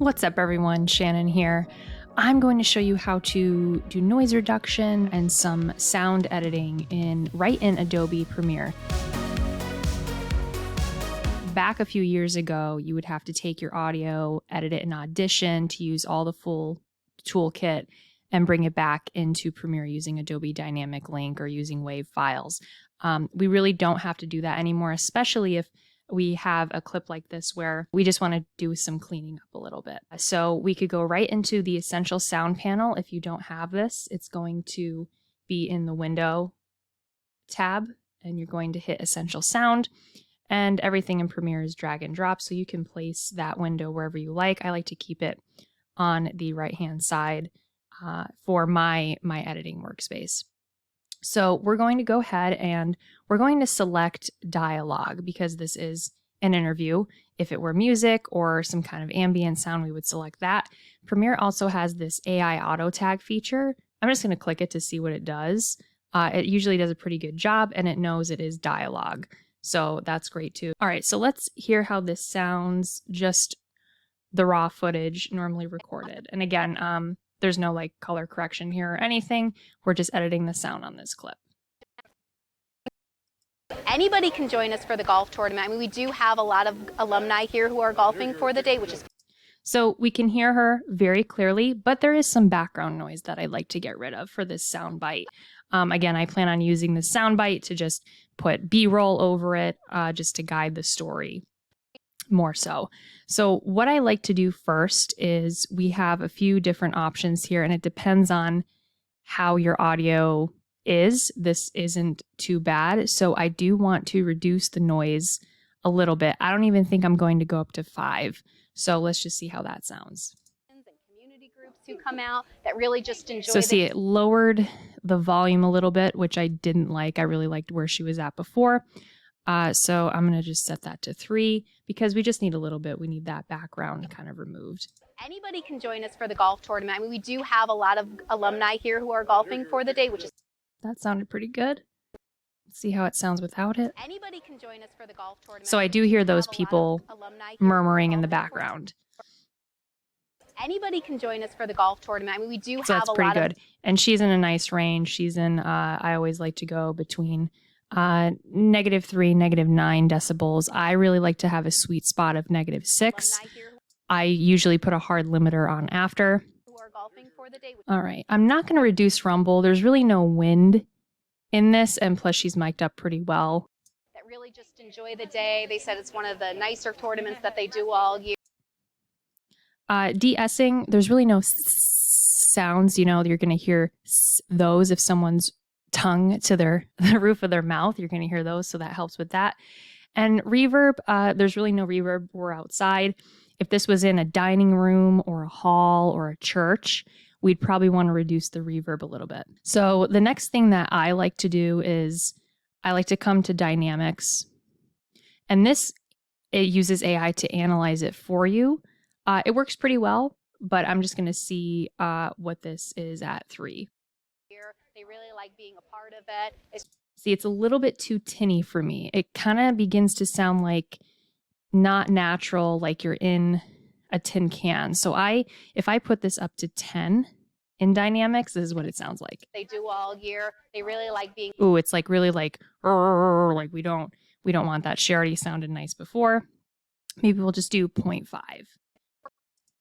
What's up everyone, Shannon here. I'm going to show you how to do noise reduction and some sound editing right in Adobe Premiere. Back a few years ago, you would have to take your audio, edit it in Audition to use all the full toolkit and bring it back into Premiere using Adobe Dynamic Link or using WAV files. We really don't have to do that anymore, especially if we have a clip like this where we just want to do some cleaning up a little bit. So we could go right into the Essential Sound panel. If you don't have this, it's going to be in the Window tab, and you're going to hit Essential Sound, and everything in Premiere is drag and drop, so you can place that window wherever you like. I like to keep it on the right-hand side for my editing workspace. So we're going to go ahead and we're going to select dialogue because this is an interview. If it were music or some kind of ambient sound, we would select that. Premiere also has this AI auto tag feature. I'm just going to click it to see what it does. It usually does a pretty good job, and it knows it is dialogue. So that's great too. All right, so let's hear how this sounds, just the raw footage normally recorded. And again, there's no like color correction here or anything. We're just editing the sound on this clip. Anybody can join us for the golf tournament. I mean, we do have a lot of alumni here who are golfing for the day, which is... So we can hear her very clearly, but there is some background noise that I'd like to get rid of for this sound bite. Again, I plan on using the sound bite to just put B-roll over it, just to guide the story more so. So what I like to do first is we have a few different options here, and it depends on how your audio is. This isn't too bad. So I do want to reduce the noise a little bit. I don't even think I'm going to go up to 5. So let's just see how that sounds. And community groups who come out that really just enjoy. So see, it lowered the volume a little bit, which I didn't like. I really liked where she was at before. So I'm going to just set that to 3 because we just need a little bit. We need that background kind of removed. Anybody can join us for the golf tournament. I mean, we do have a lot of alumni here who are golfing for the day, which is... That sounded pretty good. Let's see how it sounds without it. Anybody can join us for the golf tournament. So I do hear those people murmuring in the background. Anybody can join us for the golf tournament. I mean, we do have so that's a pretty lot good. Of... And she's in a nice range. She's in, I always like to go between -3, -9 decibels. I really like to have a sweet spot of -6. I usually put a hard limiter on after. All right, I'm not going to reduce rumble. There's really no wind in this, and plus she's mic'd up pretty well. That really just enjoy the day. They said it's one of the nicer tournaments that they do all year. De-essing, there's really no sounds. You know, you're going to hear those if someone's tongue to the roof of their mouth. You're going to hear those, so that helps with that. And reverb, there's really no reverb. We're outside. If this was in a dining room or a hall or a church, we'd probably want to reduce the reverb a little bit. So the next thing that I like to do is I like to come to Dynamics, and it uses AI to analyze it for you. It works pretty well, but I'm just going to see what this is at 3. They really like being a part of it. See, it's a little bit too tinny for me. It kind of begins to sound like not natural, like you're in a tin can. So if I put this up to 10 in Dynamics, this is what it sounds like. They do all year. They really like being... Ooh, it's like really like we don't want that. She already sounded nice before. Maybe we'll just do 0.5.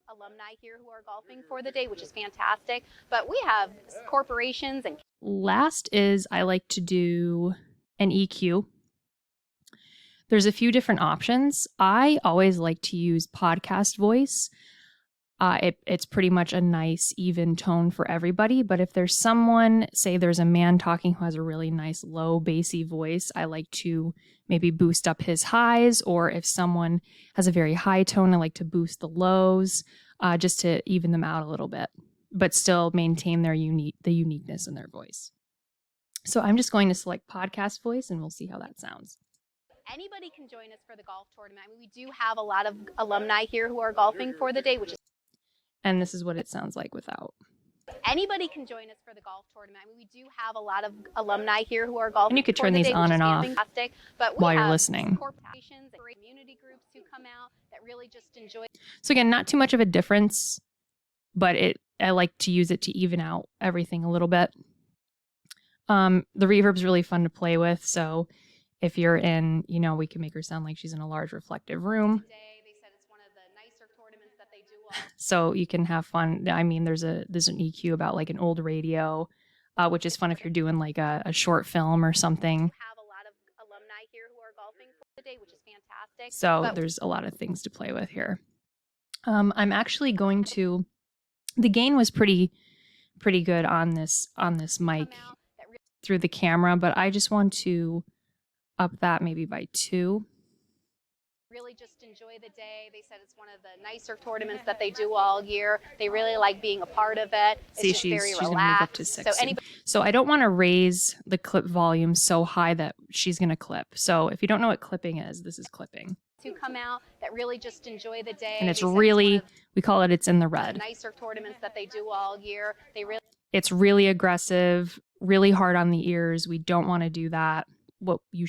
Alumni here who are golfing for the day, which is fantastic. But we have corporations and... Last is I like to do an EQ. There's a few different options. I always like to use podcast voice. It's pretty much a nice, even tone for everybody. But if there's someone, say there's a man talking who has a really nice, low, bassy voice, I like to maybe boost up his highs. Or if someone has a very high tone, I like to boost the lows, just to even them out a little bit, but still maintain the uniqueness in their voice. So I'm just going to select podcast voice, and we'll see how that sounds. Anybody can join us for the golf tournament. I mean, we do have a lot of alumni here who are golfing for the day, which is... And this is what it sounds like without. anybody can join us for the golf tournament. I mean, we do have a lot of alumni here who are golfing. And you could turn these on and off while you're listening. Corporations and community groups who come out that really just enjoy. So again, not too much of a difference, but I like to use it to even out everything a little bit. The reverb's really fun to play with. So if you're in, we can make her sound like she's in a large reflective room. They said it's one of the nicer tournaments that they do. So you can have fun. I mean, there's an EQ about like an old radio, which is fun if you're doing like a short film or something. We have a lot of alumni here who are golfing for the day, which is fantastic. So there's a lot of things to play with here. I'm actually going to. The gain was pretty good on this mic through the camera, but I just want to up that maybe by 2. Really just enjoy the day. They said it's one of the nicer tournaments that they do all year. They really like being a part of it. See, she's going to move up to 6. So I don't want to raise the clip volume so high that she's going to clip. So if you don't know what clipping is, this is clipping. To come out that really just enjoy the day. And it's really, we call it's in the red. Nicer tournaments that they do all year. It's really aggressive, really hard on the ears. We don't want to do that. What you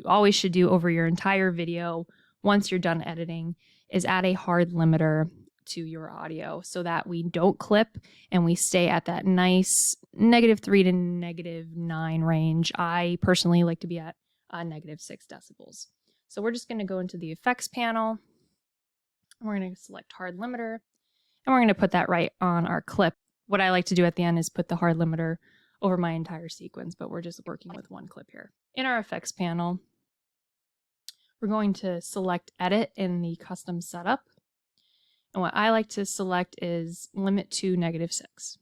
always should do over your entire video once you're done editing is add a hard limiter to your audio so that we don't clip and we stay at that nice -3 to -9 range. I personally like to be at -6 decibels. So we're just going to go into the effects panel. And we're going to select hard limiter and we're going to put that right on our clip. What I like to do at the end is put the hard limiter over my entire sequence, but we're just working with one clip here. In our effects panel, we're going to select edit in the custom setup. And what I like to select is limit to -6.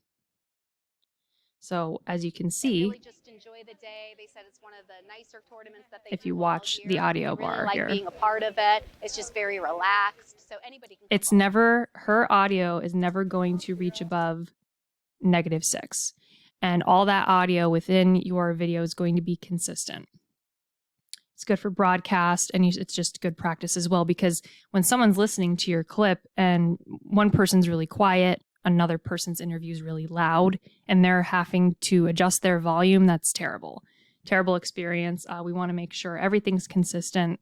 So as you can see, really just enjoy the day. They said it's one of the nicer tournaments that they if you watch the audio bar like here, being a part of it. It's just very relaxed. So anybody can. Her audio is never going to reach above -6. And all that audio within your video is going to be consistent. It's good for broadcast, and it's just good practice as well, because when someone's listening to your clip and one person's really quiet, another person's interview is really loud, and they're having to adjust their volume, that's terrible. Terrible experience. We want to make sure everything's consistent,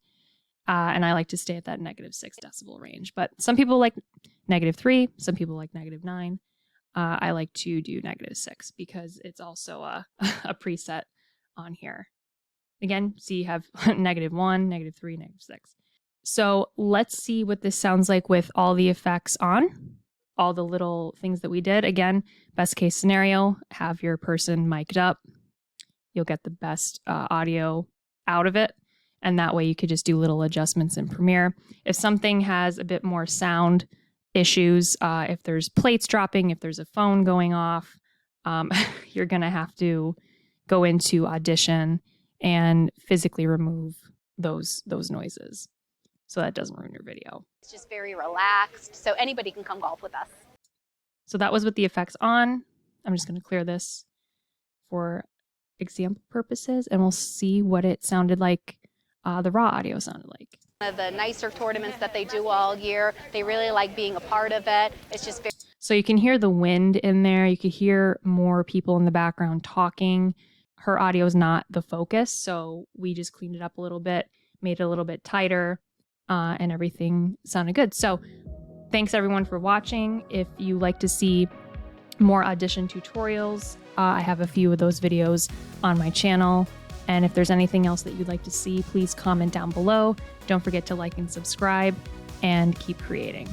and I like to stay at that -6 decibel range. But some people like -3, some people like -9. I like to do -6 because it's also a preset on here. Again, see you have -1, -3, -6. So let's see what this sounds like with all the effects on, all the little things that we did. Again, best case scenario, have your person mic'd up. You'll get the best audio out of it. And that way you could just do little adjustments in Premiere. If something has a bit more sound issues, if there's plates dropping, if there's a phone going off, you're going to have to go into Audition and physically remove those noises so that doesn't ruin your video. It's just very relaxed, so anybody can come golf with us. So that was with the effects on. I'm just going to clear this for example purposes, and we'll see what it sounded like, the raw audio sounded like. One of the nicer tournaments that they do all year. They really like being a part of it. It's just very. So you can hear the wind in there. You could hear more people in the background talking. Her audio is not the focus, so we just cleaned it up a little bit, made it a little bit tighter, and everything sounded good. So thanks everyone for watching. If you like to see more Audition tutorials, I have a few of those videos on my channel. And if there's anything else that you'd like to see, please comment down below. Don't forget to like and subscribe, and keep creating.